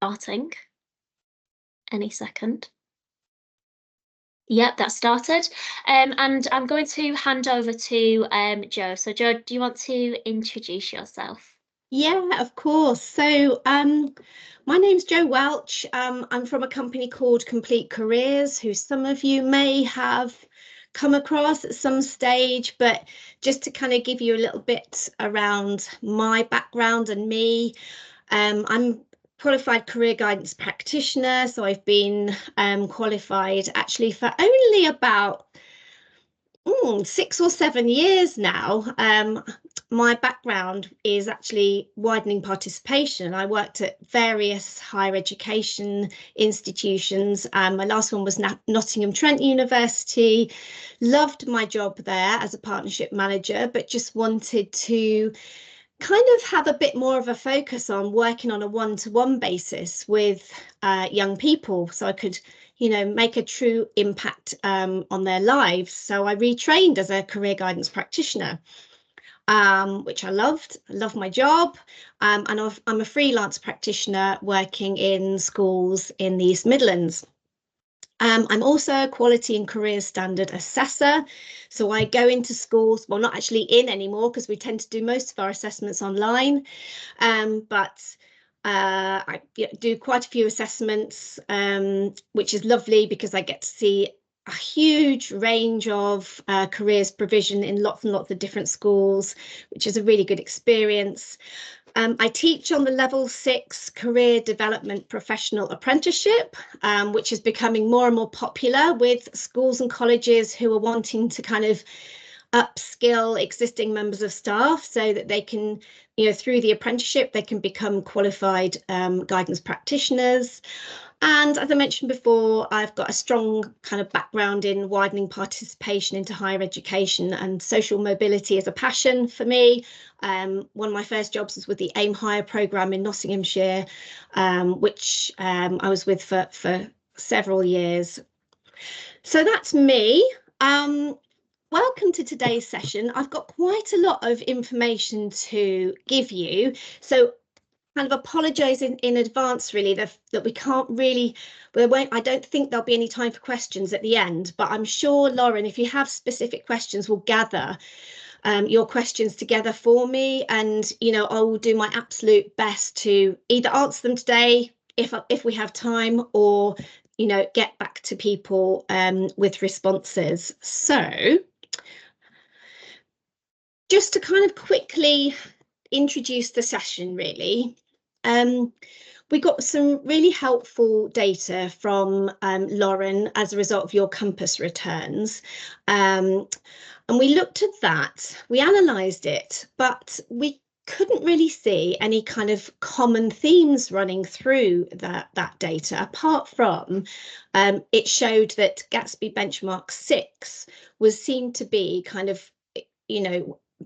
Starting any second. Yep, that started. And I'm going to hand over to Jo. So Jo, do you want to introduce yourself? Yeah, of course. So my name's Jo Welch. I'm from a company called Complete Careers, who some of you may have come across at some stage, but just to kind of give you a little bit around my background and me, I'm qualified career guidance practitioner. So I've been qualified actually for only about 6 or 7 years now. My background is actually widening participation. I worked at various higher education institutions. My last one was Nottingham Trent University. Loved my job there as a partnership manager, but just wanted to kind of have a bit more of a focus on working on a one-to-one basis with young people, so I could make a true impact on their lives. So I retrained as a career guidance practitioner, which I loved. I love my job, and I'm a freelance practitioner working in schools in the East Midlands. I'm also a quality and career standard assessor. So I go into schools, well, not actually in anymore because we tend to do most of our assessments online, but I do quite a few assessments, which is lovely because I get to see a huge range of careers provision in lots and lots of different schools, which is a really good experience. I teach on the level 6 career development professional apprenticeship, which is becoming more and more popular with schools and colleges who are wanting to kind of upskill existing members of staff so that they can, through the apprenticeship, they can become qualified guidance practitioners. And as I mentioned before, I've got a strong kind of background in widening participation into higher education, and social mobility is a passion for me. One of my first jobs was with the Aim Higher programme in Nottinghamshire, which I was with for several years. So that's me. Welcome to today's session. I've got quite a lot of information to give you, so kind of apologise in advance really that we can't really, I don't think there'll be any time for questions at the end, but I'm sure Lauren, if you have specific questions, will gather your questions together for me, and I will do my absolute best to either answer them today if we have time, or get back to people with responses. So just to kind of quickly introduce the session really, we got some really helpful data from Lauren as a result of your Compass returns, and we looked at that, we analysed it, but we couldn't really see any kind of common themes running through that data, apart from it showed that Gatsby Benchmark 6 was seen to be kind of,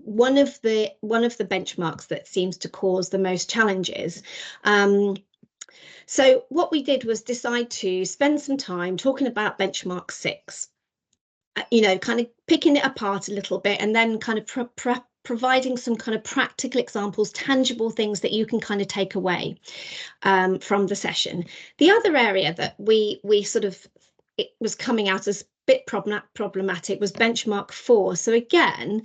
one of the benchmarks that seems to cause the most challenges. So what we did was decide to spend some time talking about benchmark 6, kind of picking it apart a little bit, and then kind of providing some kind of practical examples, tangible things that you can kind of take away from the session. The other area that we sort of, it was coming out as bit problematic was benchmark 4. So again,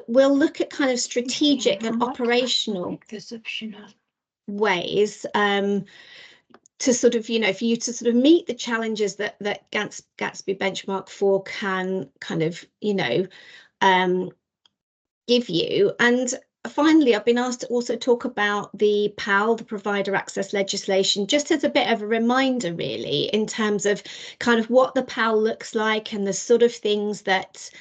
we'll look at kind of strategic and operational ways to sort of, for you to sort of meet the challenges that Gatsby Benchmark 4 can kind of, give you. And finally, I've been asked to also talk about the PAL, the provider access legislation, just as a bit of a reminder, really, in terms of kind of what the PAL looks like and the sort of things that,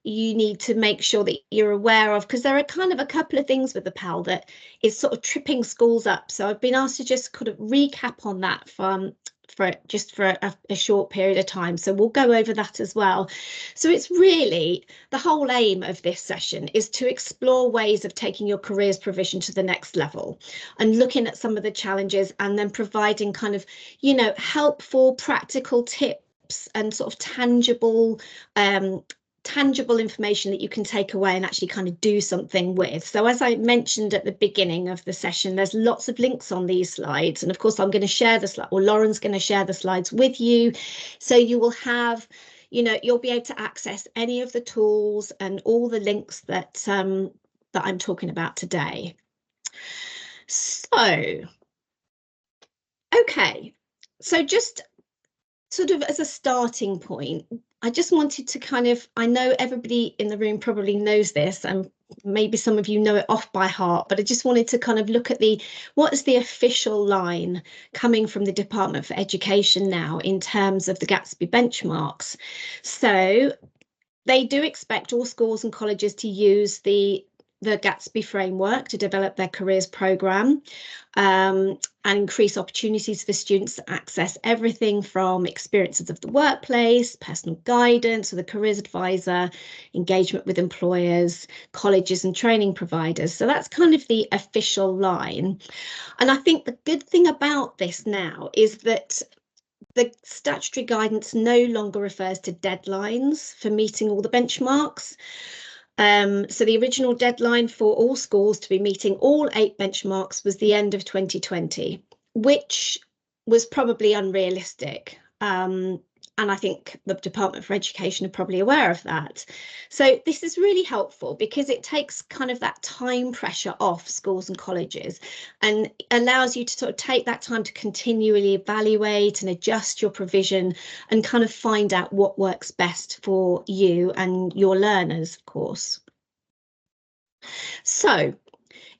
you need to make sure that you're aware of, because there are kind of a couple of things with the PAL that is sort of tripping schools up. So I've been asked to just kind of recap on that for a short period of time. So we'll go over that as well. So it's really, the whole aim of this session is to explore ways of taking your careers provision to the next level and looking at some of the challenges, and then providing kind of, helpful practical tips and sort of tangible tangible information that you can take away and actually kind of do something with. So as I mentioned at the beginning of the session, there's lots of links on these slides. And of course, I'm going to share the slide, or Lauren's going to share the slides with you. So you will have, you'll be able to access any of the tools and all the links that, that I'm talking about today. So, okay, so just sort of as a starting point, I just wanted to kind of, I know everybody in the room probably knows this, and maybe some of you know it off by heart, but I just wanted to kind of look at what is the official line coming from the Department for Education now in terms of the Gatsby benchmarks. So they do expect all schools and colleges to use the Gatsby framework to develop their careers programme and increase opportunities for students to access everything from experiences of the workplace, personal guidance with a careers advisor, engagement with employers, colleges and training providers. So that's kind of the official line. And I think the good thing about this now is that the statutory guidance no longer refers to deadlines for meeting all the benchmarks. So the original deadline for all schools to be meeting all 8 benchmarks was the end of 2020, which was probably unrealistic. And I think the Department for Education are probably aware of that. So this is really helpful because it takes kind of that time pressure off schools and colleges and allows you to sort of take that time to continually evaluate and adjust your provision and kind of find out what works best for you and your learners, of course. So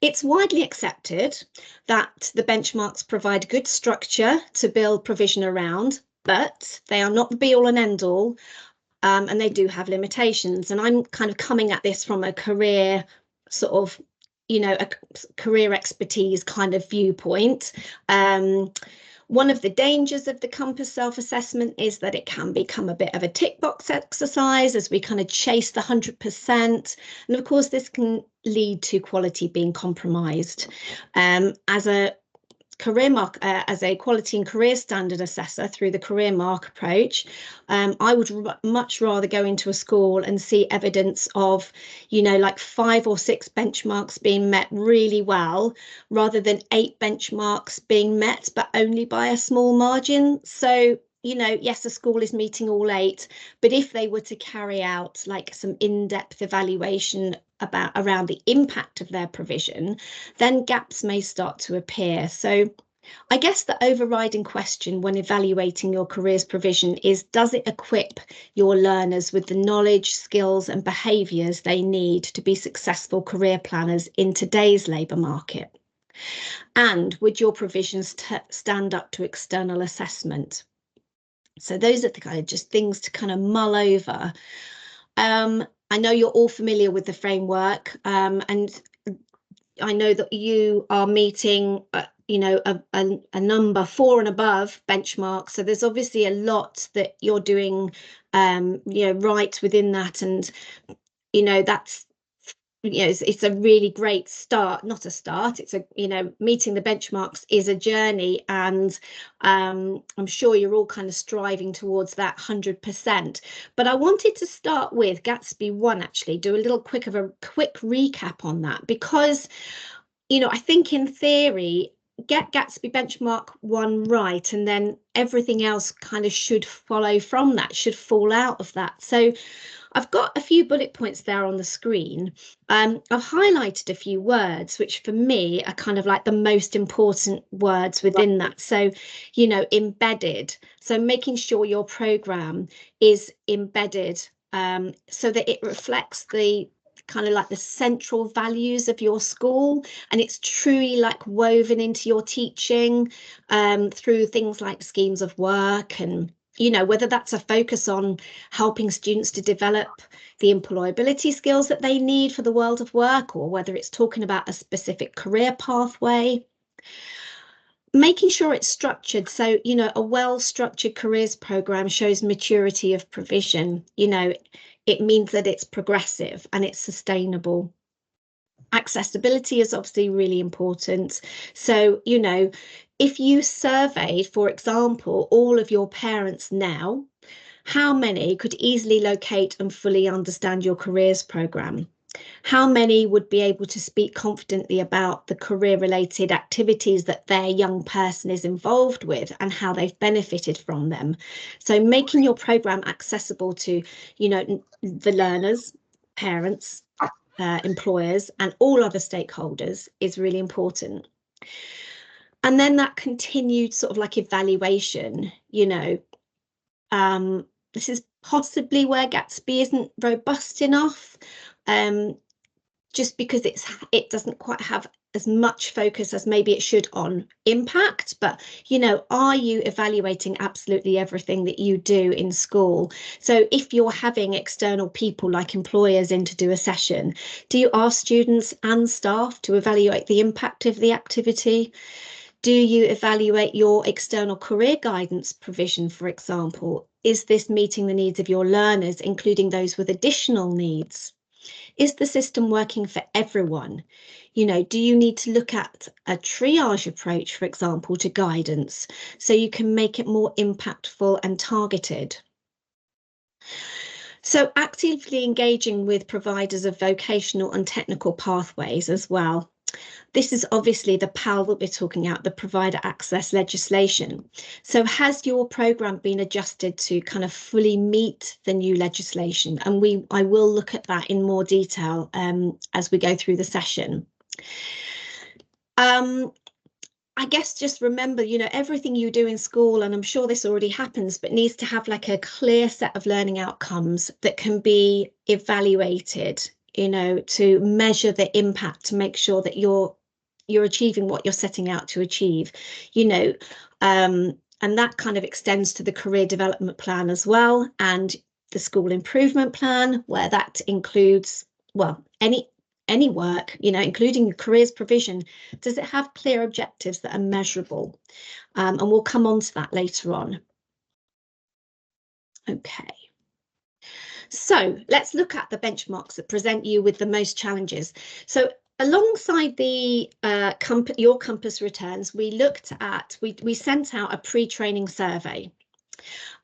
it's widely accepted that the benchmarks provide good structure to build provision around, but they are not the be all and end all, and they do have limitations. And I'm kind of coming at this from a career sort of, a career expertise kind of viewpoint. One of the dangers of the Compass self-assessment is that it can become a bit of a tick box exercise as we kind of chase the 100%. And of course, this can lead to quality being compromised. As a as a quality and career standard assessor through the career mark approach, I would much rather go into a school and see evidence of, like 5 or 6 benchmarks being met really well, rather than 8 benchmarks being met, but only by a small margin. So, yes, the school is meeting all 8, but if they were to carry out like some in-depth evaluation around the impact of their provision, then gaps may start to appear. So I guess the overriding question when evaluating your careers provision is, does it equip your learners with the knowledge, skills and behaviours they need to be successful career planners in today's labour market? And would your provisions stand up to external assessment? So those are the kind of just things to kind of mull over. I know you're all familiar with the framework, and I know that you are meeting, a number 4 and above benchmark. So there's obviously a lot that you're doing, right within that, and that's. It's a really great start, not a start, it's a, meeting the benchmarks is a journey, and I'm sure you're all kind of striving towards that 100%. But I wanted to start with Gatsby 1, actually, do a little quick recap on that, because, I think in theory, get Gatsby benchmark 1 right, and then everything else kind of should follow from that, should fall out of that. So I've got a few bullet points there on the screen. I've highlighted a few words, which for me are kind of like the most important words within that. So, embedded. So making sure your programme is embedded so that it reflects the kind of like the central values of your school, and it's truly like woven into your teaching through things like schemes of work, and whether that's a focus on helping students to develop the employability skills that they need for the world of work, or whether it's talking about a specific career pathway. Making sure it's structured. So, a well-structured careers programme shows maturity of provision. It means that it's progressive and it's sustainable. Accessibility is obviously really important. So, if you surveyed, for example, all of your parents now, How many could easily locate and fully understand your careers programme? How many would be able to speak confidently about the career-related activities that their young person is involved with and how they've benefited from them? So making your programme accessible to, you know, the learners, parents, employers, and all other stakeholders is really important. And then that continued sort of like evaluation, you know, this is possibly where Gatsby isn't robust enough, just because it doesn't quite have as much focus as maybe it should on impact. But, you know, are you evaluating absolutely everything that you do in school? So if you're having external people like employers in to do a session, do you ask students and staff to evaluate the impact of the activity? Do you evaluate your external career guidance provision, for example? Is this meeting the needs of your learners, including those with additional needs? Is the system working for everyone? You know, do you need to look at a triage approach, for example, to guidance, so you can make it more impactful and targeted? So actively engaging with providers of vocational and technical pathways as well. This is obviously the PAL that we're talking about, the provider access legislation. So has your programme been adjusted to kind of fully meet the new legislation? And I will look at that in more detail as we go through the session. I guess just remember, you know, everything you do in school, and I'm sure this already happens, but needs to have like a clear set of learning outcomes that can be evaluated, you know, to measure the impact, to make sure that you're achieving what you're setting out to achieve, you know, and that kind of extends to the career development plan as well, and the school improvement plan, where that includes, well, any work, you know, including your careers provision. Does it have clear objectives that are measurable? And we'll come on to that later on. Okay. So let's look at the benchmarks that present you with the most challenges. So alongside the your compass returns, we looked at, we sent out a pre-training survey.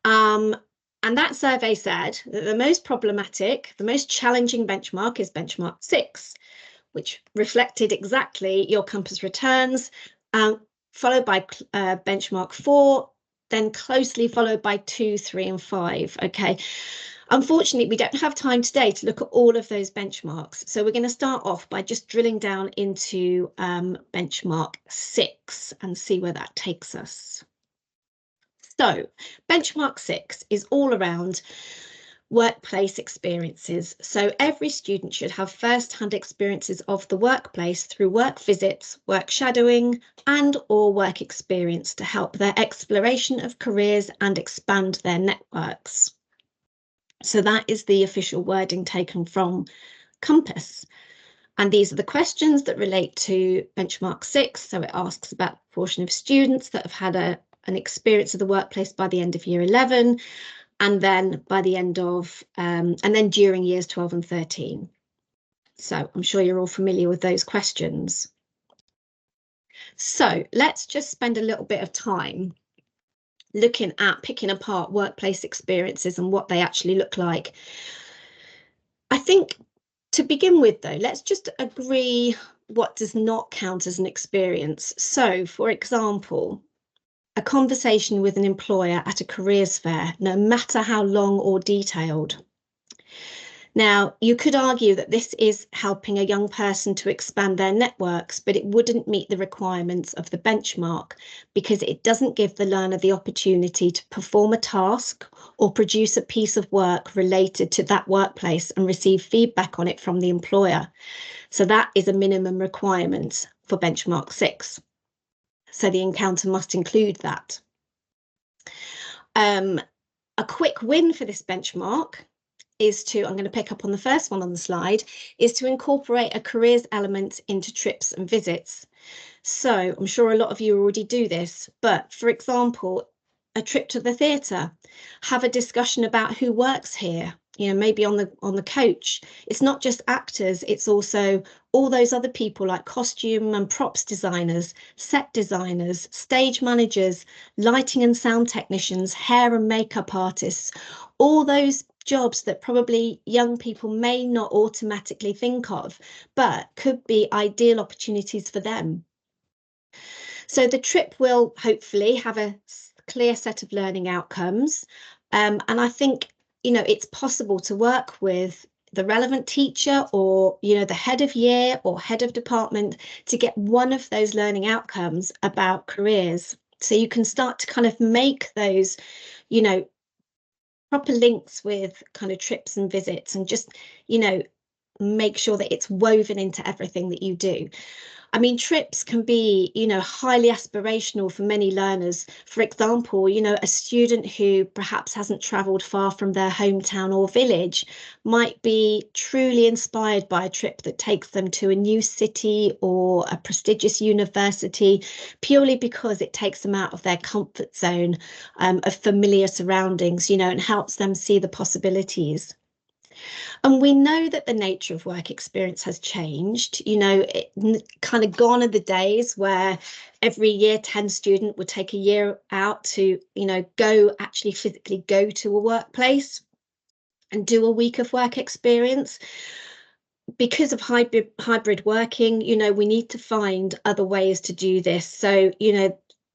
And that survey said that the most problematic, the most challenging benchmark is benchmark 6, which reflected exactly your compass returns, followed by benchmark 4, then closely followed by 2, 3, and 5. Okay. Unfortunately, we don't have time today to look at all of those benchmarks. So we're going to start off by just drilling down into benchmark 6 and see where that takes us. So benchmark 6 is all around workplace experiences. So every student should have first-hand experiences of the workplace through work visits, work shadowing, and or work experience to help their exploration of careers and expand their networks. So that is the official wording taken from Compass. And these are the questions that relate to benchmark 6. So it asks about the proportion of students that have had an experience of the workplace by the end of year 11, and then by the end of, and then during years 12 and 13. So I'm sure you're all familiar with those questions. So let's just spend a little bit of time looking at picking apart workplace experiences and what they actually look like. I think to begin with, though, let's just agree what does not count as an experience. So, for example, a conversation with an employer at a careers fair, no matter how long or detailed. Now, you could argue that this is helping a young person to expand their networks, but it wouldn't meet the requirements of the benchmark because it doesn't give the learner the opportunity to perform a task or produce a piece of work related to that workplace and receive feedback on it from the employer. So that is a minimum requirement for benchmark 6. So the encounter must include that. A quick win for this benchmark is to, I'm going to pick up on the first one on the slide, is to incorporate a careers element into trips and visits. So I'm sure a lot of you already do this, but for example, a trip to the theatre, have a discussion about who works here, you know, maybe on the coach. It's not just actors, it's also all those other people like costume and props designers, set designers, stage managers, lighting and sound technicians, hair and makeup artists, all those jobs that probably young people may not automatically think of, but could be ideal opportunities for them. So the trip will hopefully have a clear set of learning outcomes. And I think, it's possible to work with the relevant teacher or, the head of year or head of department to get one of those learning outcomes about careers. So you can start to kind of make those, proper links with kind of trips and visits, and just, make sure that it's woven into everything that you do. I mean, trips can be, highly aspirational for many learners. For example, a student who perhaps hasn't travelled far from their hometown or village might be truly inspired by a trip that takes them to a new city or a prestigious university, purely because it takes them out of their comfort zone of familiar surroundings, and helps them see the possibilities. And we know that the nature of work experience has changed. It kind of gone are the days where every year 10 student would take a year out to, actually physically go to a workplace and do a week of work experience. Because of hybrid working, we need to find other ways to do this. So,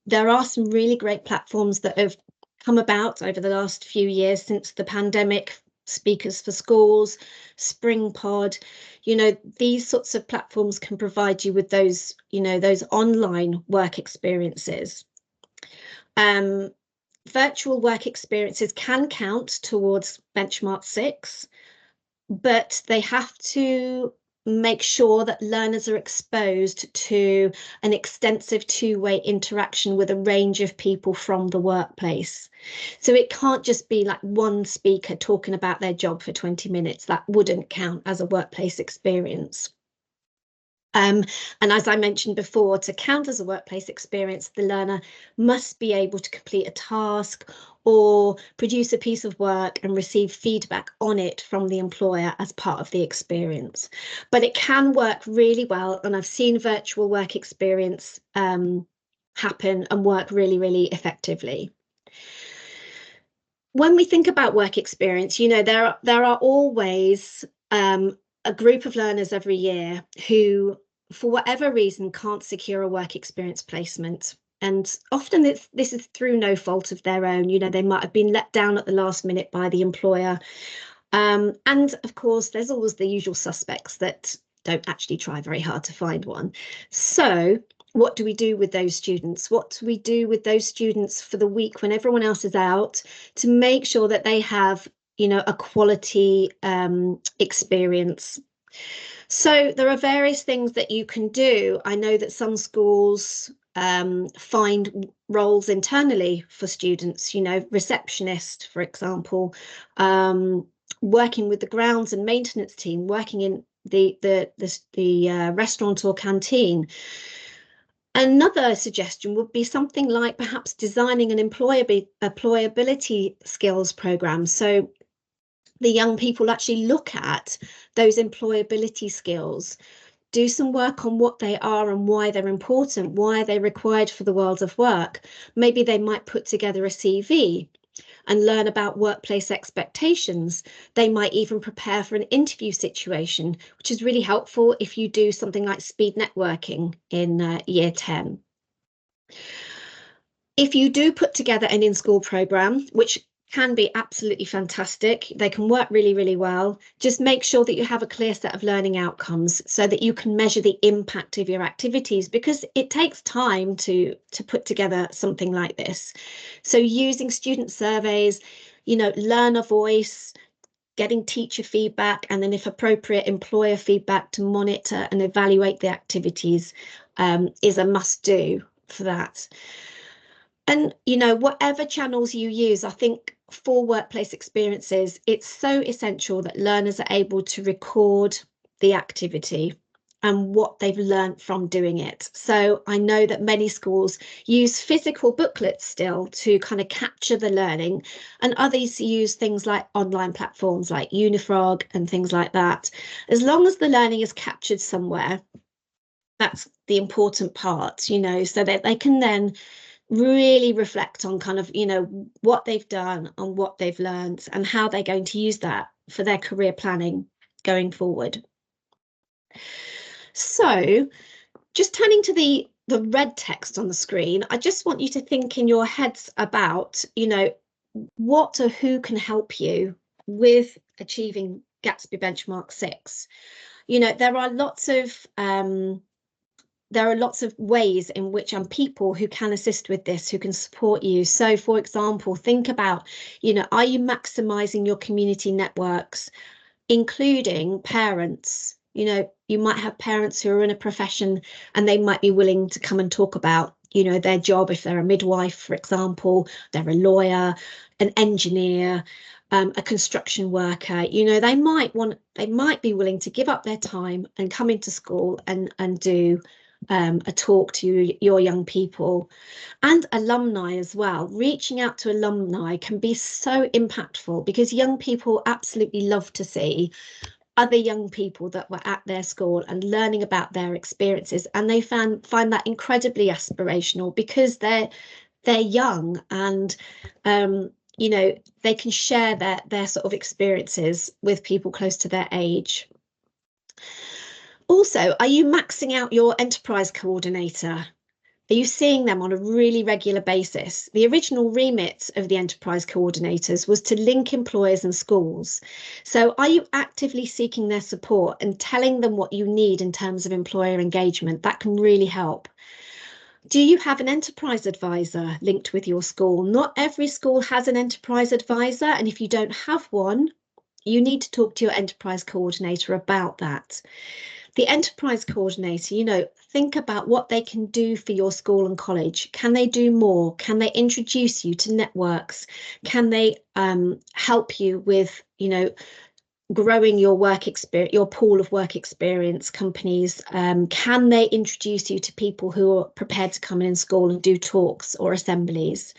there are some really great platforms that have come about over the last few years since the pandemic. Speakers for Schools, SpringPod, these sorts of platforms can provide you with those, those online work experiences. Virtual work experiences can count towards benchmark 6, but they have to make sure that learners are exposed to an extensive two-way interaction with a range of people from the workplace. So it can't just be like one speaker talking about their job for 20 minutes. That wouldn't count as a workplace experience. And as I mentioned before, to count as a workplace experience, the learner must be able to complete a task or produce a piece of work and receive feedback on it from the employer as part of the experience. But it can work really well, and I've seen virtual work experience happen and work really, really effectively. When we think about work experience, there are always a group of learners every year who, for whatever reason, can't secure a work experience placement. And often this is through no fault of their own. They might have been let down at the last minute by the employer. And of course, there's always the usual suspects that don't actually try very hard to find one. So what do we do with those students? What do we do with those students for the week when everyone else is out, to make sure that they have, a quality experience? So there are various things that you can do. I know that some schools find roles internally for students, receptionist, for example, working with the grounds and maintenance team, working in the restaurant or canteen. Another suggestion would be something like perhaps designing an employability skills program. So the young people actually look at those employability skills, do some work on what they are and why they're important, why they're required for the world of work. Maybe they might put together a CV and learn about workplace expectations. They might even prepare for an interview situation, which is really helpful if you do something like speed networking in year 10. If you do put together an in-school programme, which can be absolutely fantastic, they can work really, really well, just make sure that you have a clear set of learning outcomes so that you can measure the impact of your activities, because it takes time to put together something like this. So using student surveys, learner voice, getting teacher feedback, and then if appropriate, employer feedback to monitor and evaluate the activities is a must do for that. And, whatever channels you use, I think for workplace experiences, it's so essential that learners are able to record the activity and what they've learned from doing it. So I know that many schools use physical booklets still to kind of capture the learning, and others use things like online platforms like Unifrog and things like that. As long as the learning is captured somewhere, that's the important part, so that they can then really reflect on kind of, what they've done and what they've learned and how they're going to use that for their career planning going forward. So just turning to the red text on the screen, I just want you to think in your heads about, what or who can help you with achieving Gatsby Benchmark 6. There are lots of ways in which people who can assist with this, who can support you. So, for example, think about, are you maximising your community networks, including parents? You might have parents who are in a profession and they might be willing to come and talk about, their job. If they're a midwife, for example, they're a lawyer, an engineer, a construction worker, they might be willing to give up their time and come into school and do a talk to your young people. And alumni as well. Reaching out to alumni can be so impactful because young people absolutely love to see other young people that were at their school and learning about their experiences, and they find that incredibly aspirational because they're young and they can share their sort of experiences with people close to their age. Also, are you maxing out your enterprise coordinator? Are you seeing them on a really regular basis? The original remit of the enterprise coordinators was to link employers and schools. So are you actively seeking their support and telling them what you need in terms of employer engagement? That can really help. Do you have an enterprise advisor linked with your school? Not every school has an enterprise advisor, and if you don't have one, you need to talk to your enterprise coordinator about that. The enterprise coordinator, think about what they can do for your school and college. Can they do more? Can they introduce you to networks? Can they help you with, growing your work experience, your pool of work experience companies? Can they introduce you to people who are prepared to come in school and do talks or assemblies?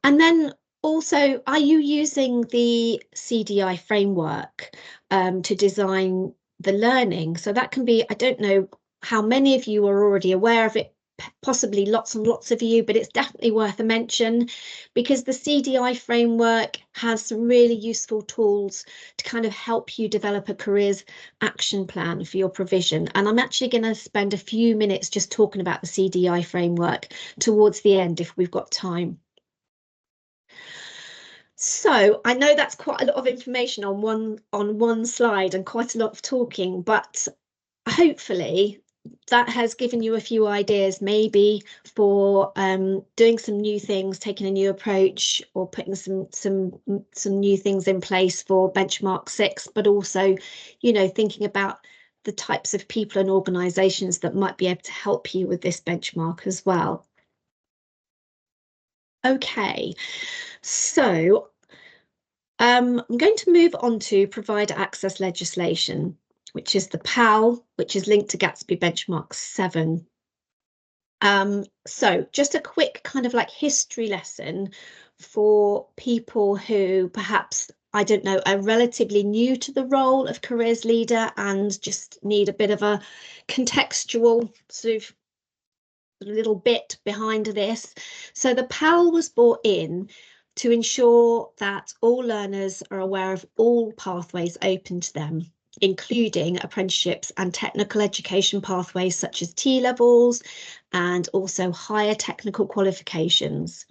And then also, are you using the CDI framework to design the learning? So that can be, I don't know how many of you are already aware of it, possibly lots and lots of you, but it's definitely worth a mention because the CDI framework has some really useful tools to kind of help you develop a careers action plan for your provision. And I'm actually going to spend a few minutes just talking about the CDI framework towards the end if we've got time. So I know that's quite a lot of information on one slide and quite a lot of talking, but hopefully that has given you a few ideas maybe for doing some new things, taking a new approach, or putting some new things in place for Benchmark 6, but also, thinking about the types of people and organisations that might be able to help you with this benchmark as well. Okay, so I'm going to move on to provider access legislation, which is the PAL, which is linked to Gatsby Benchmark 7. So just a quick kind of like history lesson for people who perhaps, I don't know, are relatively new to the role of careers leader and just need a bit of a contextual sort of little bit behind this. So the PAL was brought in to ensure that all learners are aware of all pathways open to them, including apprenticeships and technical education pathways such as T-levels and also higher technical qualifications.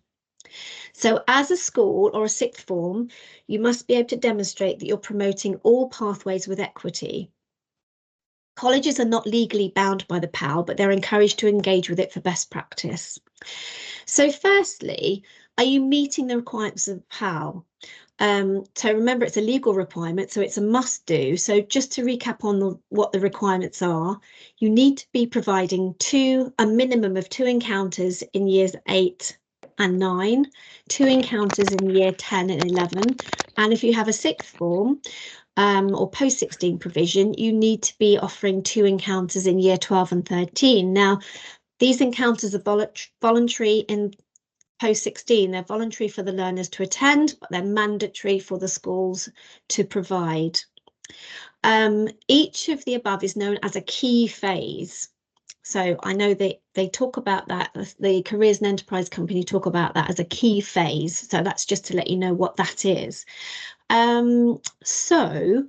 So as a school or a sixth form, you must be able to demonstrate that you're promoting all pathways with equity. Colleges are not legally bound by the PAL, but they're encouraged to engage with it for best practice. So firstly, are you meeting the requirements of the PAL? So remember, it's a legal requirement, so it's a must do. So just to recap on what the requirements are, you need to be providing a minimum of 2 encounters in years 8 and 9, 2 encounters in year 10 and 11. And if you have a sixth form, or post-16 provision, you need to be offering 2 encounters in year 12 and 13. Now, these encounters are voluntary in post-16. They're voluntary for the learners to attend, but they're mandatory for the schools to provide. Each of the above is known as a key phase. So I know they talk about that, the Careers and Enterprise Company talk about that as a key phase. So that's just to let you know what that is. So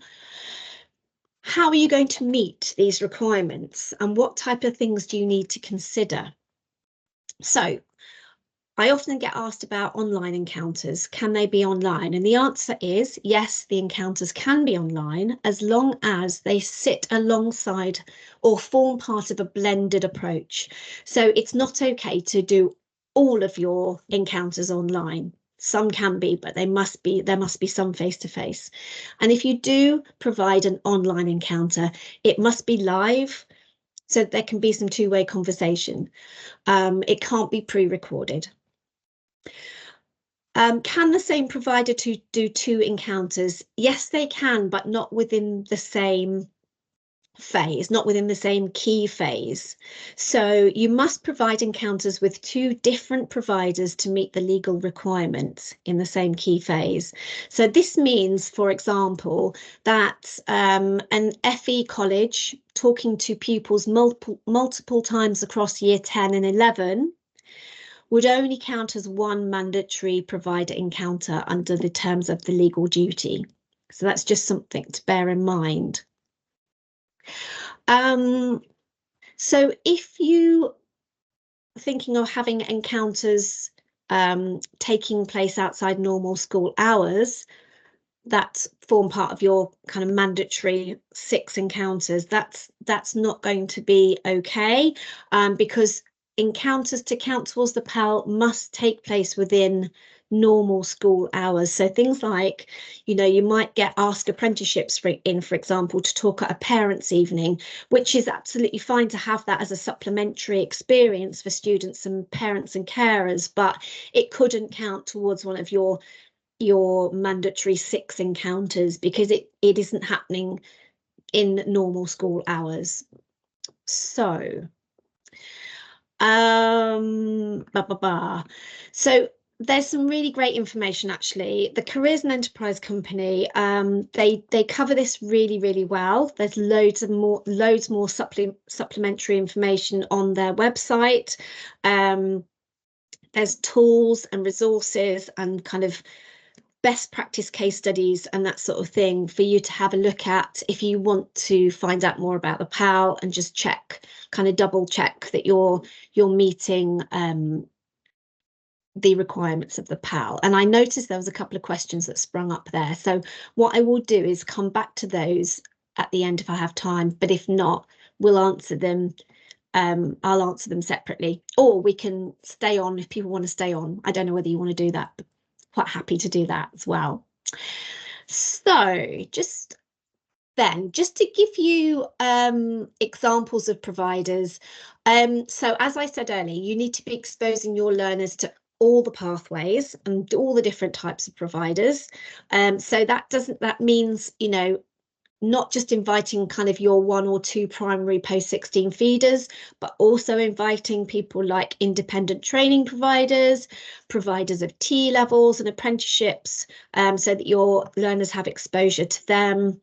how are you going to meet these requirements, and what type of things do you need to consider? So I often get asked about online encounters. Can they be online? And the answer is yes, the encounters can be online as long as they sit alongside or form part of a blended approach. So it's not okay to do all of your encounters online. Some can be, but there must be some face-to-face. And if you do provide an online encounter, it must be live, so there can be some two-way conversation. It can't be pre-recorded. Can the same provider do two encounters? Yes, they can, but not within the same phase, not within the same key phase. So you must provide encounters with two different providers to meet the legal requirements in the same key phase. So this means, for example, that an FE college talking to pupils multiple times across year 10 and 11 would only count as one mandatory provider encounter under the terms of the legal duty. So that's just something to bear in mind. So if you are thinking of having encounters taking place outside normal school hours that form part of your kind of mandatory 6 encounters, that's not going to be okay, because encounters to count towards the PAL must take place within normal school hours. So things like, you might get asked apprenticeships for example, to talk at a parents' evening, which is absolutely fine to have that as a supplementary experience for students and parents and carers, but it couldn't count towards one of your mandatory 6 encounters because it isn't happening in normal school hours. So so there's some really great information, actually. The Careers and Enterprise Company, they cover this really, really well. There's loads more supplementary information on their website. There's tools and resources and kind of best practice case studies and that sort of thing for you to have a look at if you want to find out more about the PAL and just double check that you're meeting the requirements of the PAL. And I noticed there was a couple of questions that sprung up there. So what I will do is come back to those at the end if I have time, but if not, we'll answer them. I'll answer them separately, or we can stay on if people want to stay on. I don't know whether you want to do that, but quite happy to do that as well. So just to give you examples of providers. So as I said earlier, you need to be exposing your learners to all the pathways and all the different types of providers. So that means, not just inviting kind of your 1 or 2 primary post-16 feeders, but also inviting people like independent training providers of T levels and apprenticeships, so that your learners have exposure to them.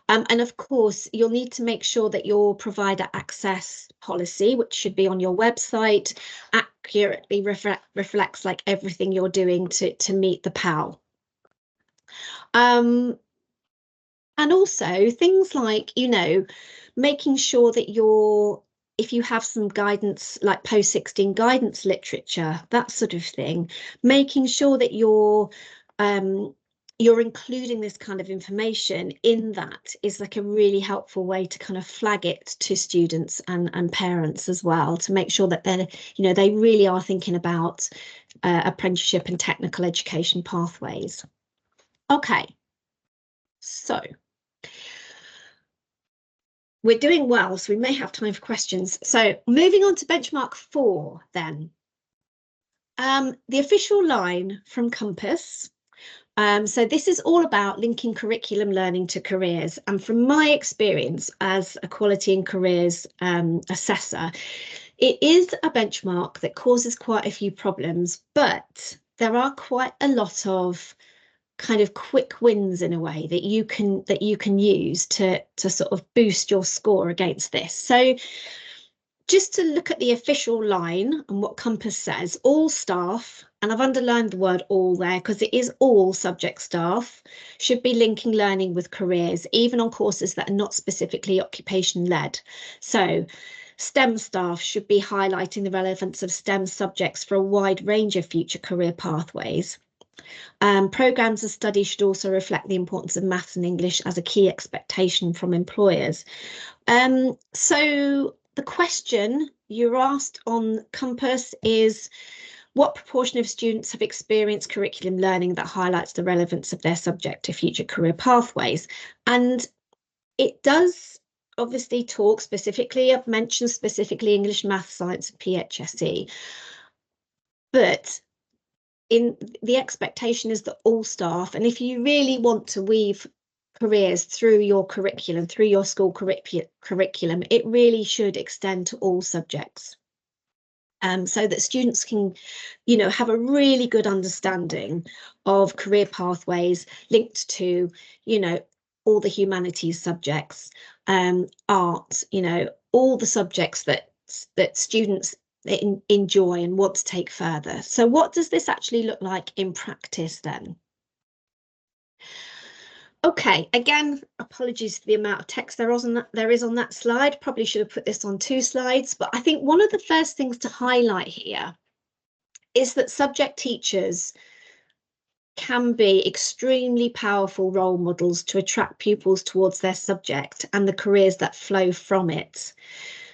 And of course, you'll need to make sure that your provider access policy, which should be on your website, accurately reflects like everything you're doing to meet the PAL. And also things like, making sure that if you have some guidance, like post-16 guidance literature, that sort of thing, making sure that you're including this kind of information in that is like a really helpful way to kind of flag it to students and parents as well, to make sure that they really are thinking about apprenticeship and technical education pathways. Okay, so we're doing well, so we may have time for questions. So moving on to benchmark 4 then. The official line from Compass. So this is all about linking curriculum learning to careers. And from my experience as a quality and careers assessor, it is a benchmark that causes quite a few problems, but there are quite a lot of kind of quick wins in a way that you can use to sort of boost your score against this. So just to look at the official line and what Compass says, all staff, and I've underlined the word all there because it is all subject staff, should be linking learning with careers, even on courses that are not specifically occupation led. So STEM staff should be highlighting the relevance of STEM subjects for a wide range of future career pathways. Programmes of study should also reflect the importance of maths and English as a key expectation from employers. So the question you're asked on Compass is, what proportion of students have experienced curriculum learning that highlights the relevance of their subject to future career pathways? And it does obviously talk specifically, I've mentioned specifically English, maths, science, and PHSE, but in the expectation is that all staff, and if you really want to weave careers through your curriculum, through your school curriculum, it really should extend to all subjects. So that students can, have a really good understanding of career pathways linked to, all the humanities subjects, art, all the subjects that students enjoy and want to take further. So what does this actually look like in practice then? Okay, again, apologies for the amount of text there is on that slide. Probably should have put this on 2 slides, but I think one of the first things to highlight here is that subject teachers can be extremely powerful role models to attract pupils towards their subject and the careers that flow from it.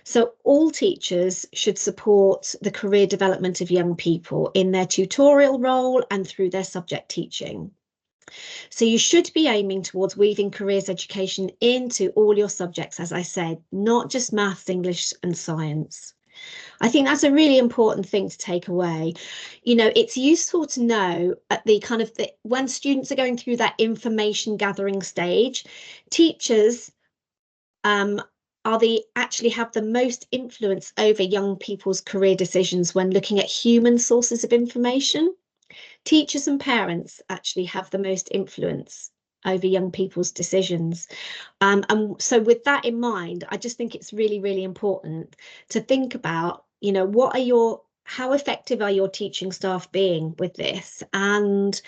So all teachers should support the career development of young people in their tutorial role and through their subject teaching. So you should be aiming towards weaving careers education into all your subjects, as I said, not just maths, English and science. I think that's a really important thing to take away. It's useful to know at the when students are going through that information gathering stage, teachers actually have the most influence over young people's career decisions when looking at human sources of information. Teachers and parents actually have the most influence over young people's decisions. And so with that in mind, I just think it's really, really important to think about, how effective are your teaching staff being with this? And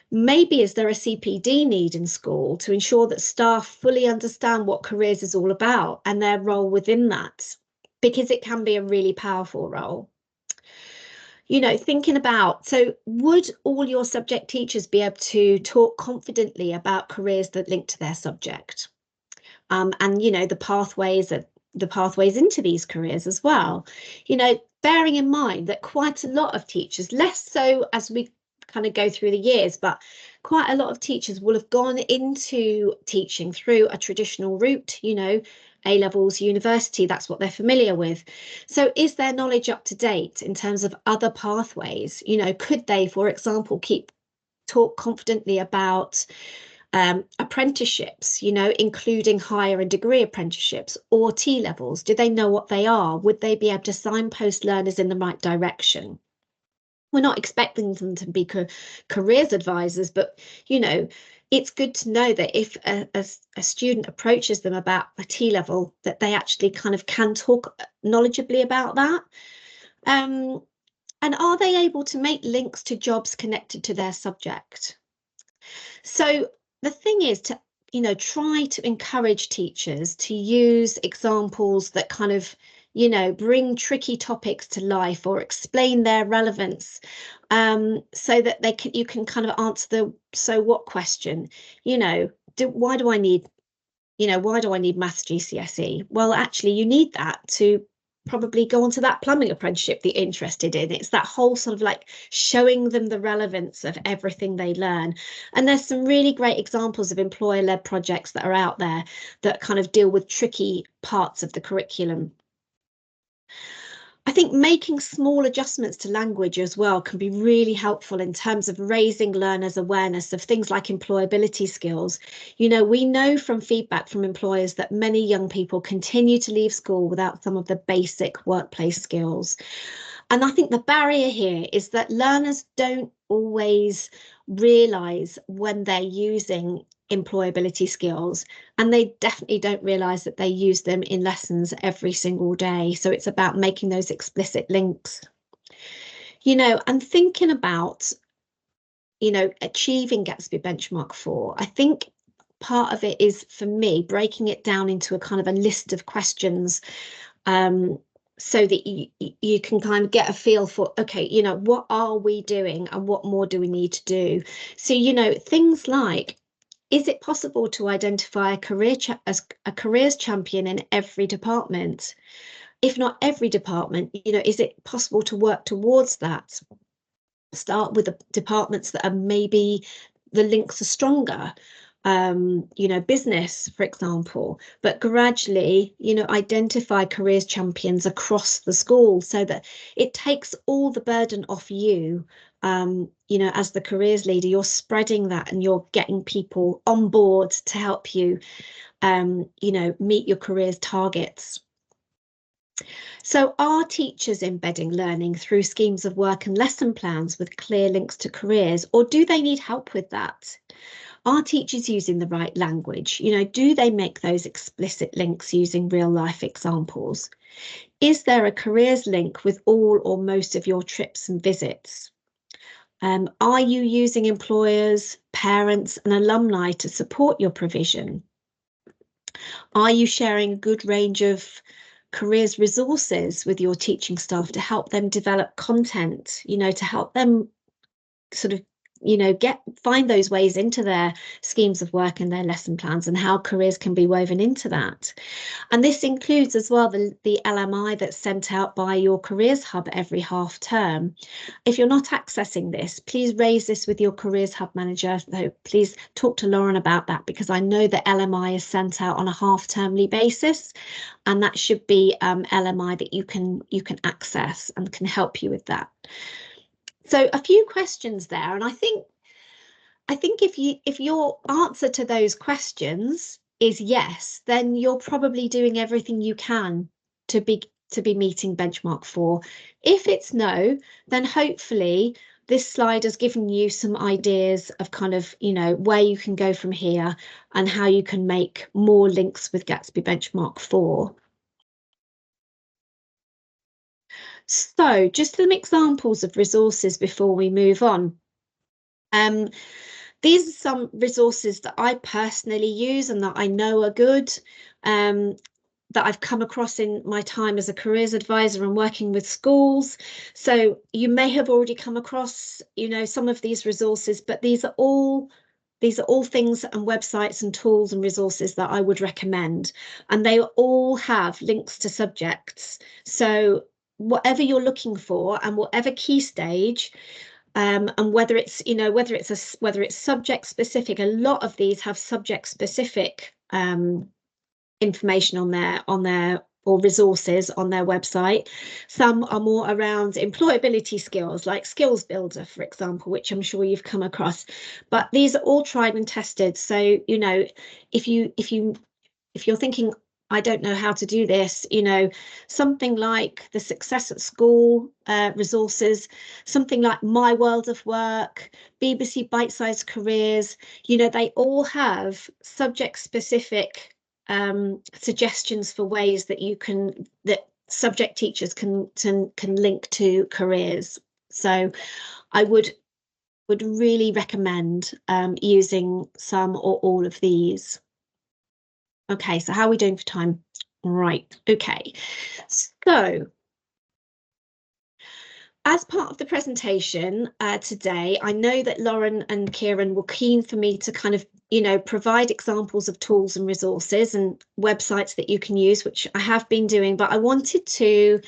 maybe is there a CPD need in school to ensure that staff fully understand what careers is all about and their role within that? Because it can be a really powerful role. Thinking about, so would all your subject teachers be able to talk confidently about careers that link to their subject? And, the pathways into these careers as well. Bearing in mind that quite a lot of teachers, less so as we kind of go through the years, but quite a lot of teachers will have gone into teaching through a traditional route, A-levels, university, that's what they're familiar with. So is their knowledge up to date in terms of other pathways? Could they, for example, talk confidently about apprenticeships, including higher and degree apprenticeships or T-levels? Do they know what they are? Would they be able to signpost learners in the right direction? We're not expecting them to be careers advisors, but it's good to know that if a student approaches them about a T-level, that they actually kind of can talk knowledgeably about that. And are they able to make links to jobs connected to their subject? So the thing is to, try to encourage teachers to use examples that kind of, bring tricky topics to life or explain their relevance, so that you can kind of answer the so what question. Why do I need maths GCSE? Well, actually, you need that to probably go on to that plumbing apprenticeship that you're interested in. It's that whole sort of like showing them the relevance of everything they learn. And there's some really great examples of employer-led projects that are out there that kind of deal with tricky parts of the curriculum. I think making small adjustments to language as well can be really helpful in terms of raising learners' awareness of things like employability skills. We know from feedback from employers that many young people continue to leave school without some of the basic workplace skills. And I think the barrier here is that learners don't always realise when they're using employability skills, and they definitely don't realise that they use them in lessons every single day. So it's about making those explicit links, you know, and thinking about, you know, achieving Gatsby Benchmark 4. I think part of it is, for me, breaking it down into a kind of a list of questions, so that you can kind of get a feel for, okay, you know, what are we doing and what more do we need to do? So, you know, things like, is it possible to identify as a careers champion in every department? If not every department, you know, is it possible to work towards that? Start with the departments that are maybe the links are stronger, you know, business, for example, but gradually, you know, identify careers champions across the school so that it takes all the burden off you. You know, as the careers leader, you're spreading that and you're getting people on board to help you, you know, meet your careers targets. So are teachers embedding learning through schemes of work and lesson plans with clear links to careers, or do they need help with that? Are teachers using the right language? You know, do they make those explicit links using real life examples? Is there a careers link with all or most of your trips and visits? Are you using employers, parents and alumni to support your provision? Are you sharing a good range of careers resources with your teaching staff to help them develop content, you know, to help them sort of, you know, find those ways into their schemes of work and their lesson plans and how careers can be woven into that? And this includes as well the LMI that's sent out by your Careers Hub every half term. If you're not accessing this, please raise this with your Careers Hub manager. So please talk to Lauren about that, because I know that LMI is sent out on a half-termly basis, and that should be LMI that you can access and can help you with that. So a few questions there, and I think if your answer to those questions is yes, then you're probably doing everything you can to be meeting benchmark 4. If it's no, then hopefully this slide has given you some ideas of kind of, you know, where you can go from here and how you can make more links with Gatsby Benchmark 4. So just some examples of resources before we move on. These are some resources that I personally use and that I know are good, that I've come across in my time as a careers advisor and working with schools. So you may have already come across, you know, some of these resources, but these are all things and websites and tools and resources that I would recommend, and they all have links to subjects. So whatever you're looking for and whatever key stage, and whether it's, you know, whether it's subject specific, a lot of these have subject specific information on their or resources on their website. Some are more around employability skills, like Skills Builder, for example, which I'm sure you've come across. But these are all tried and tested. So, you know, if you're thinking, I don't know how to do this, you know, something like the Success at School resources, something like My World of Work, BBC Bite-Sized Careers, you know, they all have subject specific suggestions for ways that that subject teachers can link to careers. So I would really recommend using some or all of these. Okay, so how are we doing for time? Right, okay. So as part of the presentation today, I know that Lauren and Kieran were keen for me to kind of, you know, provide examples of tools and resources and websites that you can use, which I have been doing, but I wanted to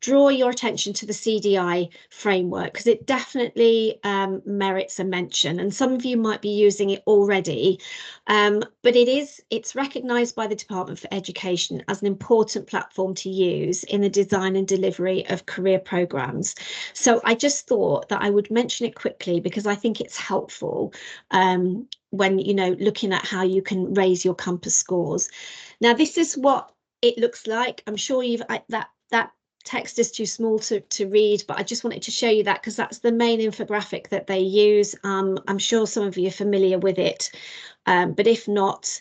draw your attention to the CDI framework because it definitely merits a mention, and some of you might be using it already, but it's recognised by the Department for Education as an important platform to use in the design and delivery of career programmes. So I just thought that I would mention it quickly because I think it's helpful when, you know, looking at how you can raise your compass scores. Now, this is what it looks like. I'm sure you've that text is too small to read, but I just wanted to show you that because that's the main infographic that they use. I'm sure some of you are familiar with it. But if not,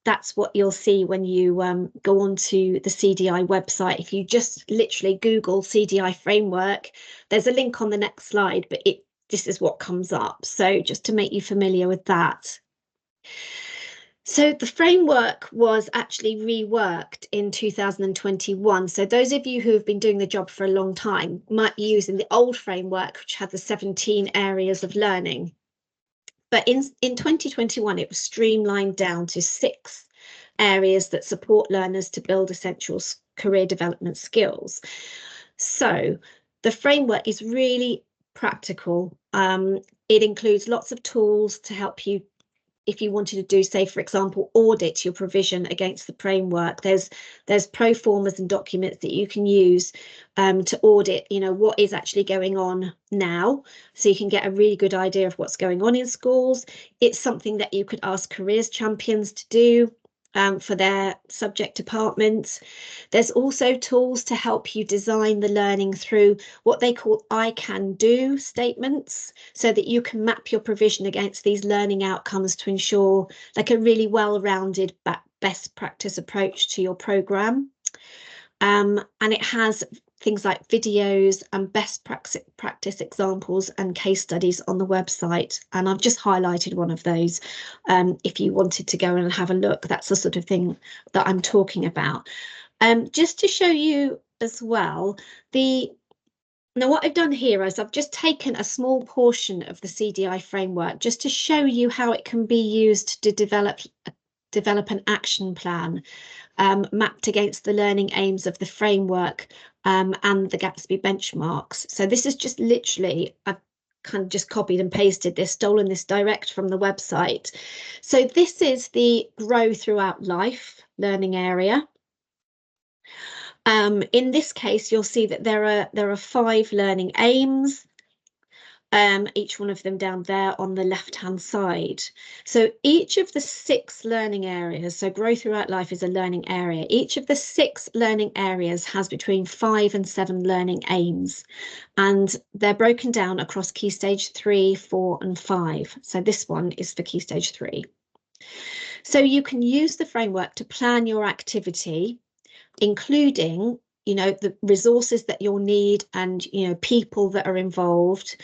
that's what you'll see when you go onto the CDI website. If you just literally Google CDI framework, there's a link on the next slide, but this is what comes up. So just to make you familiar with that. So the framework was actually reworked in 2021. So those of you who have been doing the job for a long time might be using the old framework, which had the 17 areas of learning. But in 2021, it was streamlined down to 6 areas that support learners to build essential career development skills. So the framework is really practical. It includes lots of tools to help you if you wanted to do, say, for example, audit your provision against the framework. There's pro formas and documents that you can use to audit, what is actually going on now, so you can get a really good idea of what's going on in schools. It's something that you could ask careers champions to do for their subject departments. There's also tools to help you design the learning through what they call I can do statements, so that you can map your provision against these learning outcomes to ensure like a really well-rounded best practice approach to your programme. And it has things like videos and best practice examples and case studies on the website. And I've just highlighted one of those. If you wanted to go and have a look, that's the sort of thing that I'm talking about. Just to show you as well, now what I've done here is I've just taken a small portion of the CDI framework just to show you how it can be used to develop an action plan mapped against the learning aims of the framework and the Gatsby benchmarks. So this is just literally, I've kind of just copied and pasted this, stolen this direct from the website. So this is the Grow Throughout Life learning area. In this case, you'll see that there are 5 learning aims, each one of them down there on the left-hand side. So each of the 6 learning areas, so Grow Throughout Life is a learning area, each of the 6 learning areas has between 5 and 7 learning aims, and they're broken down across Key Stage 3, 4 and 5. So this one is for Key Stage 3. So you can use the framework to plan your activity, including the resources that you'll need and people that are involved.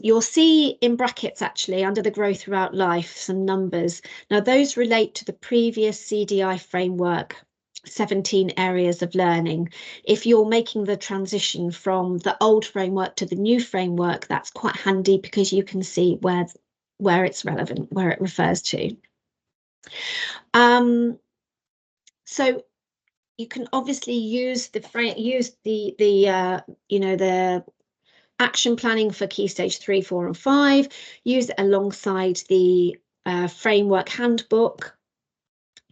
You'll see in brackets actually under the Grow Throughout Life some numbers. Now those relate to the previous CDI framework, 17 areas of learning. If you're making the transition from the old framework to the new framework, that's quite handy because you can see where it's relevant, where it refers to. So you can obviously use the action planning for Key Stage 3, 4 and 5, use it alongside the framework handbook.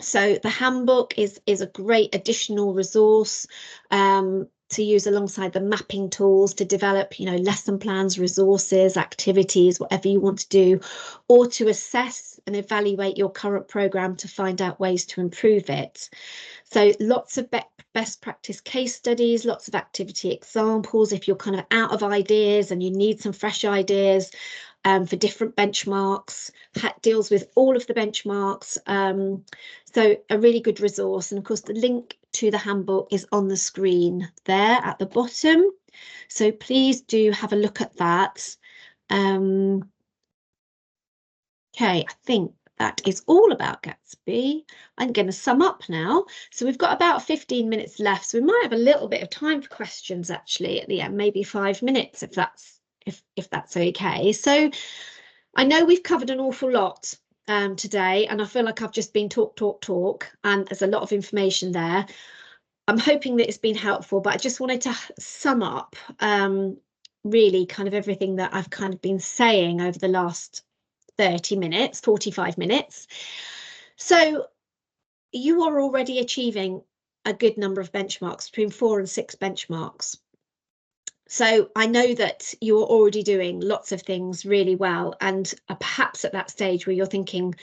So the handbook is a great additional resource to use alongside the mapping tools to develop, lesson plans, resources, activities, whatever you want to do, or to assess and evaluate your current programme to find out ways to improve it. So lots of best practice case studies, lots of activity examples if you're kind of out of ideas and you need some fresh ideas for different benchmarks, deals with all of the benchmarks. So a really good resource. And of course, the link to the handbook is on the screen there at the bottom. So please do have a look at that. Okay, I think that is all about Gatsby. I'm going to sum up now. So we've got about 15 minutes left. So we might have a little bit of time for questions actually at the end, maybe 5 minutes if that's okay. So I know we've covered an awful lot today, and I feel like I've just been talk, and there's a lot of information there. I'm hoping that it's been helpful, but I just wanted to sum up really kind of everything that I've kind of been saying over the last 45 minutes. So you are already achieving a good number of benchmarks, between 4 and 6 benchmarks. So I know that you're already doing lots of things really well, and perhaps at that stage where you're thinking,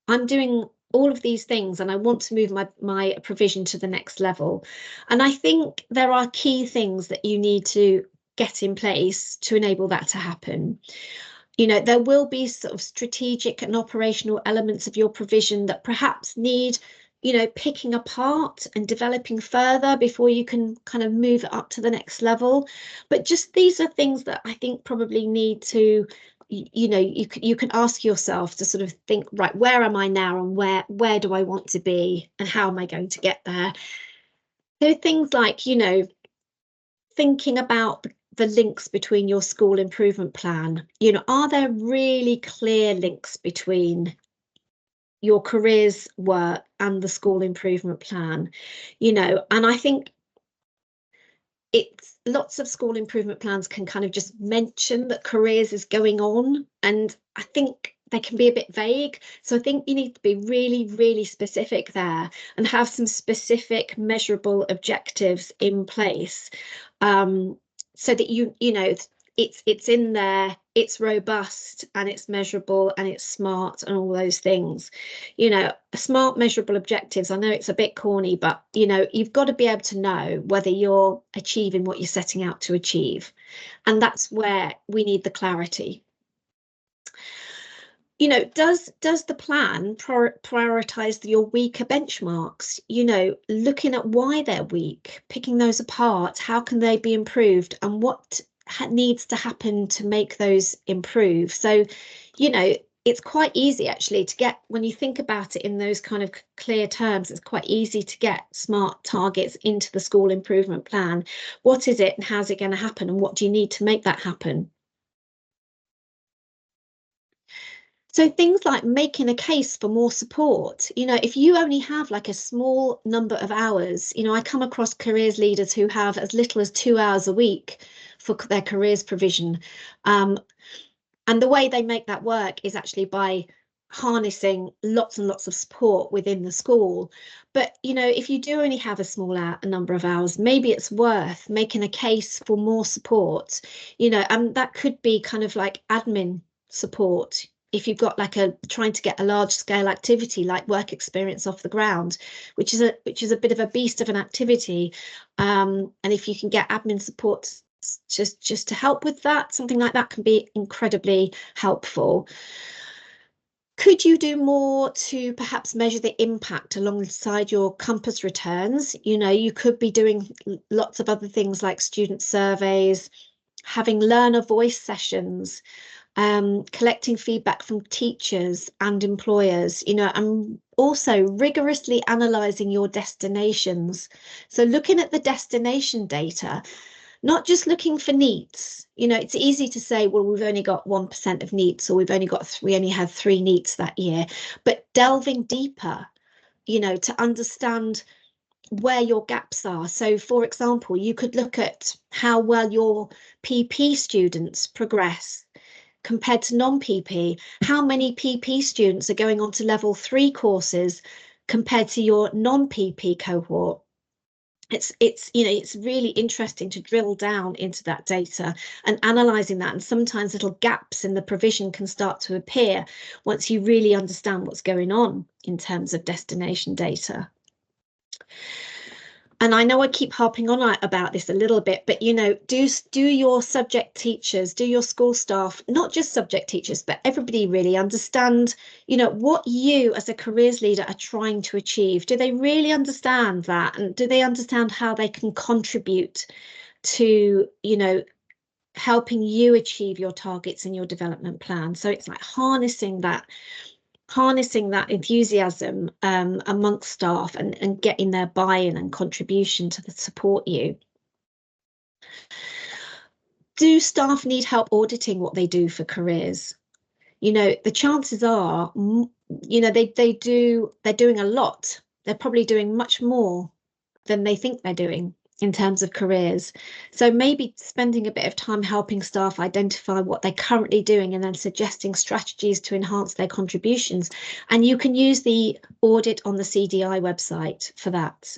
I'm doing all of these things and I want to move my provision to the next level. And I think there are key things that you need to get in place to enable that to happen. You know, there will be sort of strategic and operational elements of your provision that perhaps need, you know, picking apart and developing further before you can kind of move it up to the next level. But just these are things that I think probably need to, you know, you can ask yourself to sort of think, right, where am I now, and where do I want to be, and how am I going to get there? So things like, you know, thinking about the links between your school improvement plan. You know, are there really clear links between your careers work and the school improvement plan? You know, and I think it's lots of school improvement plans can kind of just mention that careers is going on, and I think they can be a bit vague. So I think you need to be really, really specific there and have some specific measurable objectives in place, so that you know it's in there, it's robust and it's measurable and it's smart and all those things. You know, smart measurable objectives, I know it's a bit corny, but you know, you've got to be able to know whether you're achieving what you're setting out to achieve, and that's where we need the clarity. You know, does the plan prioritize your weaker benchmarks? You know, looking at why they're weak, picking those apart, how can they be improved, and what needs to happen to make those improve? So, you know, it's quite easy actually to get, when you think about it in those kind of clear terms, it's quite easy to get smart targets into the school improvement plan. What is it and how's it going to happen, and what do you need to make that happen? So things like making a case for more support. You know, if you only have like a small number of hours, you know, I come across careers leaders who have as little as 2 hours a week for their careers provision. And the way they make that work is actually by harnessing lots and lots of support within the school. But, you know, if you do only have a small number of hours, maybe it's worth making a case for more support, you know, and that could be kind of like admin support. If you've got like trying to get a large scale activity like work experience off the ground, which is a bit of a beast of an activity, and if you can get admin support just to help with that, something like that can be incredibly helpful. Could you do more to perhaps measure the impact alongside your compass returns? You know, you could be doing lots of other things like student surveys, having learner voice sessions, collecting feedback from teachers and employers, you know, and also rigorously analysing your destinations. So looking at the destination data, not just looking for NEETs. You know, it's easy to say, well, we've only got 1% of NEETs, or we only had 3 NEETs that year, but delving deeper, you know, to understand where your gaps are. So for example, you could look at how well your PP students progress compared to non-PP. How many PP students are going on to level 3 courses compared to your non-PP cohort? It's you know, it's really interesting to drill down into that data and analysing that, and sometimes little gaps in the provision can start to appear once you really understand what's going on in terms of destination data. And I know I keep harping on about this a little bit, but you know, do your subject teachers, do your school staff, not just subject teachers, but everybody really understand, you know, what you as a careers leader are trying to achieve? Do they really understand that? And do they understand how they can contribute to, you know, helping you achieve your targets in your development plan? So it's like harnessing that enthusiasm amongst staff, and getting their buy-in and contribution to support you. Do staff need help auditing what they do for careers? You know, the chances are, you know, they're doing a lot. They're probably doing much more than they think they're doing in terms of careers. So maybe spending a bit of time helping staff identify what they're currently doing, and then suggesting strategies to enhance their contributions. And you can use the audit on the CDI website for that.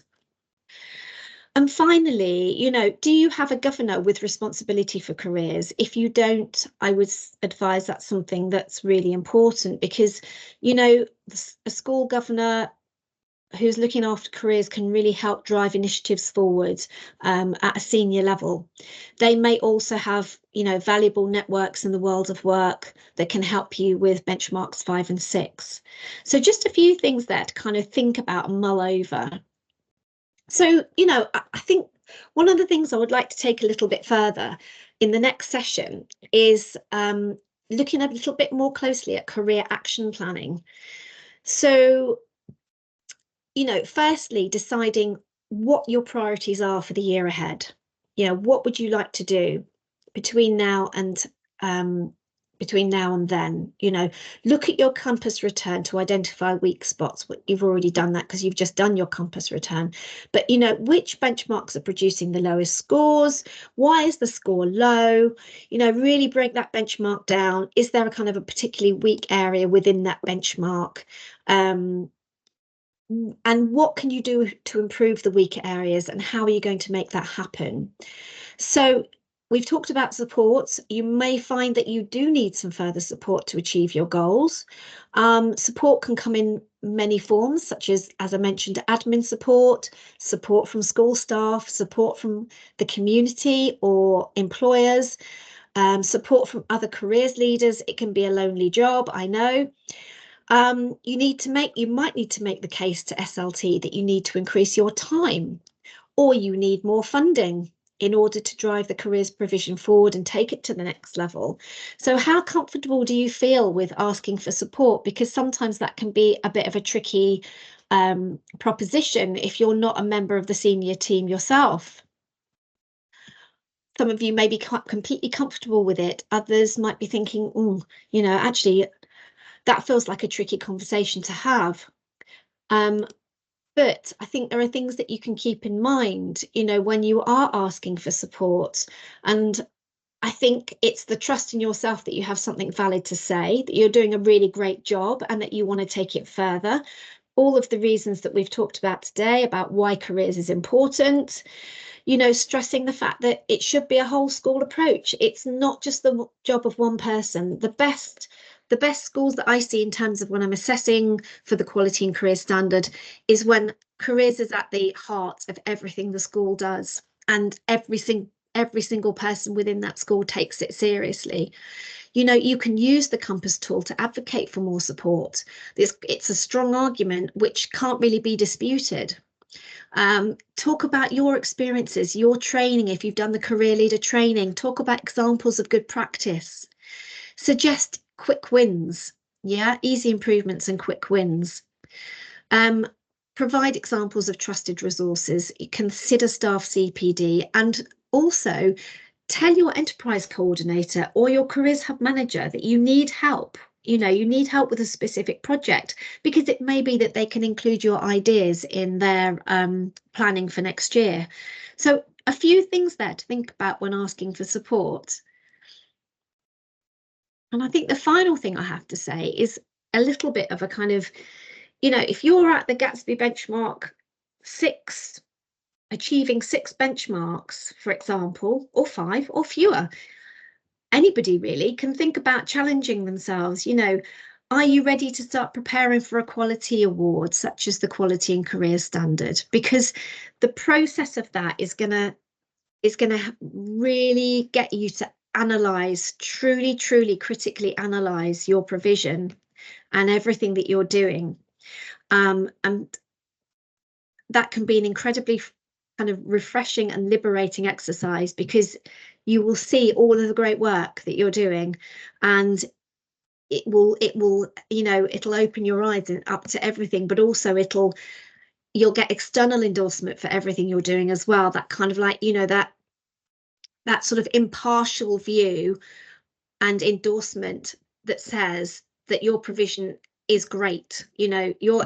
And finally, you know, do you have a governor with responsibility for careers? If you don't, I would advise that's something that's really important, because, you know, a school governor who's looking after careers can really help drive initiatives forward at a senior level. They may also have, valuable networks in the world of work that can help you with benchmarks 5 and 6. So just a few things there to kind of think about and mull over. So, I think one of the things I would like to take a little bit further in the next session is looking a little bit more closely at career action planning. So, firstly, deciding what your priorities are for the year ahead. What would you like to do between now and then? Look at your compass return to identify weak spots. You've already done that because you've just done your compass return. But which benchmarks are producing the lowest scores? Why is the score low? Really break that benchmark down. Is there a kind of a particularly weak area within that benchmark? And what can you do to improve the weaker areas, and how are you going to make that happen? So we've talked about support. You may find that you do need some further support to achieve your goals. Support can come in many forms, such as I mentioned, admin support, support from school staff, support from the community or employers, support from other careers leaders. It can be a lonely job, I know. You might need to make the case to SLT that you need to increase your time, or you need more funding in order to drive the careers provision forward and take it to the next level. So how comfortable do you feel with asking for support? Because sometimes that can be a bit of a tricky proposition if you're not a member of the senior team yourself. Some of you may be completely comfortable with it. Others might be thinking, actually, that feels like a tricky conversation to have. But I think there are things that you can keep in mind, when you are asking for support. And I think it's the trust in yourself that you have something valid to say, that you're doing a really great job and that you want to take it further. All of the reasons that we've talked about today about why careers is important, stressing the fact that it should be a whole school approach. It's not just the job of one person. The best schools that I see in terms of when I'm assessing for the quality and career standard is when careers is at the heart of everything the school does, and every single person within that school takes it seriously. You can use the compass tool to advocate for more support. It's a strong argument which can't really be disputed. Talk about your experiences, your training. If you've done the career leader training, talk about examples of good practice. Suggest quick wins, easy improvements and quick wins. Provide examples of trusted resources. Consider staff CPD, and also tell your enterprise coordinator or your careers hub manager that you need help. You need help with a specific project, because it may be that they can include your ideas in their planning for next year. So a few things there to think about when asking for support. And I think the final thing I have to say is a little bit of a kind of, if you're at the Gatsby benchmark 6, achieving 6 benchmarks, for example, or 5 or fewer, anybody really can think about challenging themselves. Are you ready to start preparing for a quality award, such as the Quality and Career Standard? Because the process of that is going to really get you to analyze, truly critically analyze your provision and everything that you're doing. And that can be an incredibly kind of refreshing and liberating exercise, because you will see all of the great work that you're doing, and it will it'll open your eyes up to everything, but also you'll get external endorsement for everything you're doing as well. That kind of like, that sort of impartial view and endorsement that says that your provision is great.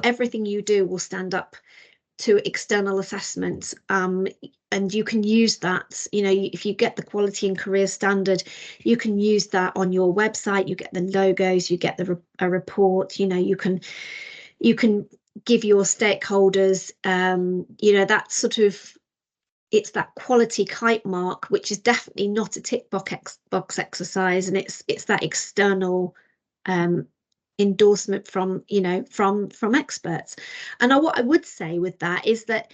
Everything you do will stand up to external assessments, and you can use that. If you get the Quality and Career Standard, you can use that on your website. You get the logos, you get a report. You can give your stakeholders, that sort of, it's that quality kite mark, which is definitely not a tick box exercise, and it's that external endorsement from, you know, from experts. And what I would say with that is that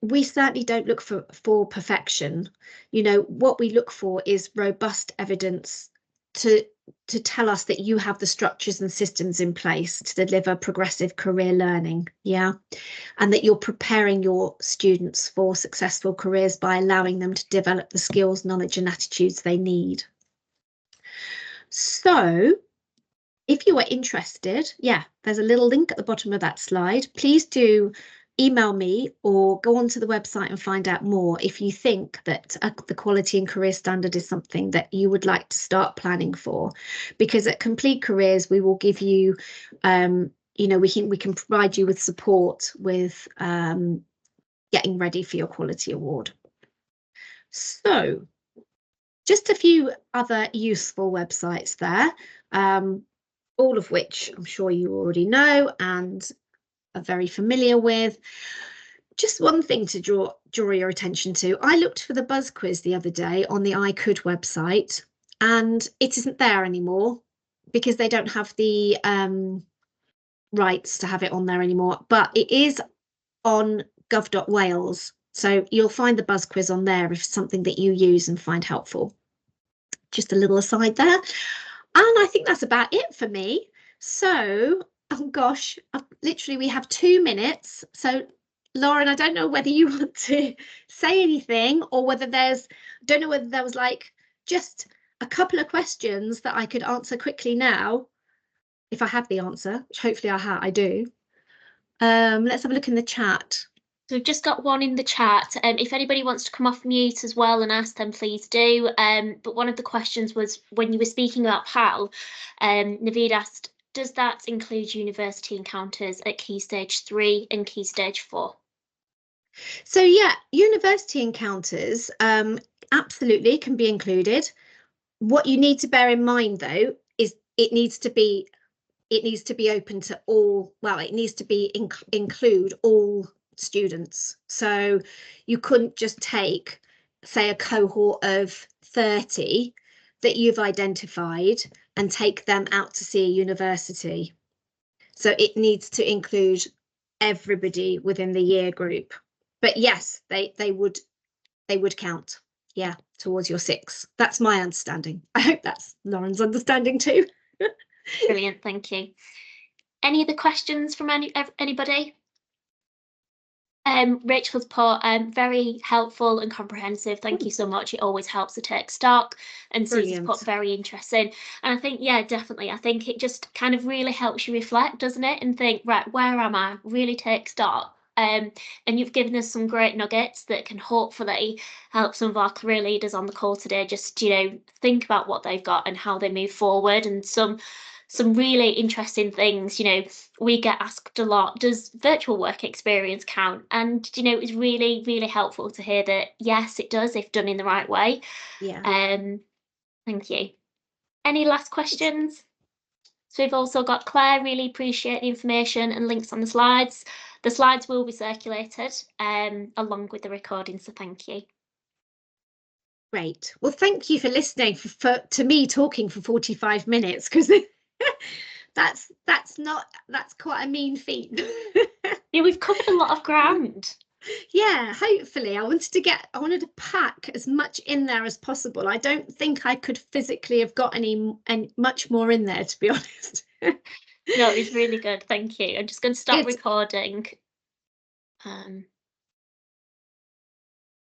we certainly don't look for perfection. You know, what we look for is robust evidence to tell us that you have the structures and systems in place to deliver progressive career learning, yeah, and that you're preparing your students for successful careers by allowing them to develop the skills, knowledge and attitudes they need. So if you are interested, yeah, there's a little link at the bottom of that slide. Please do email me or go onto the website and find out more if you think that the quality and career standard is something that you would like to start planning for. Because at Complete Careers, we will give you, you know, we can provide you with support with getting ready for your quality award. So just a few other useful websites there, all of which I'm sure you already know and are very familiar with. Just one thing to draw your attention to. I looked for the buzz quiz the other day on the I Could website, and it isn't there anymore because they don't have the rights to have it on there anymore, but it is on gov.wales. So you'll find the buzz quiz on there if it's something that you use and find helpful. Just a little aside there. And I think that's about it for me. So, oh gosh, literally we have 2 minutes. So Lauren, I don't know whether you want to say anything or whether don't know whether there was like just a couple of questions that I could answer quickly now, if I have the answer, which hopefully I do. Let's have a look in the chat. So we've just got one in the chat. If anybody wants to come off mute as well and ask them, please do. But one of the questions was when you were speaking about PAL, Naveed asked, does that include university encounters at Key Stage 3 and Key Stage 4? So yeah, university encounters absolutely can be included. What you need to bear in mind though is it needs to be open to all, well, it needs to be include all students. So you couldn't just take, say, a cohort of 30 that you've identified and take them out to see a university. So it needs to include everybody within the year group. But yes, they would count, yeah, towards your 6. That's my understanding. I hope that's Lauren's understanding too. Brilliant, thank you. Any other questions from anybody? Rachel's put, very helpful and comprehensive. Thank you so much. It always helps to take stock. And Susie's put very interesting. And I think, yeah, definitely. I think it just kind of really helps you reflect, doesn't it? And think, right, where am I? Really take stock. And you've given us some great nuggets that can hopefully help some of our career leaders on the call today just, you know, think about what they've got and how they move forward. And some really interesting things, you know, we get asked a lot, does virtual work experience count? And, you know, it's really, really helpful to hear that, yes, it does if done in the right way. Yeah. Thank you. Any last questions? So we've also got Claire, really appreciate the information and links on the slides. The slides will be circulated along with the recording, so thank you. Great. Well, thank you for listening to me talking for 45 minutes, because that's quite a mean feat. Yeah, we've covered a lot of ground. Yeah, hopefully. I wanted to pack as much in there as possible. I don't think I could physically have got any much more in there, to be honest. No, it's really good. Thank you. I'm just going to stop recording.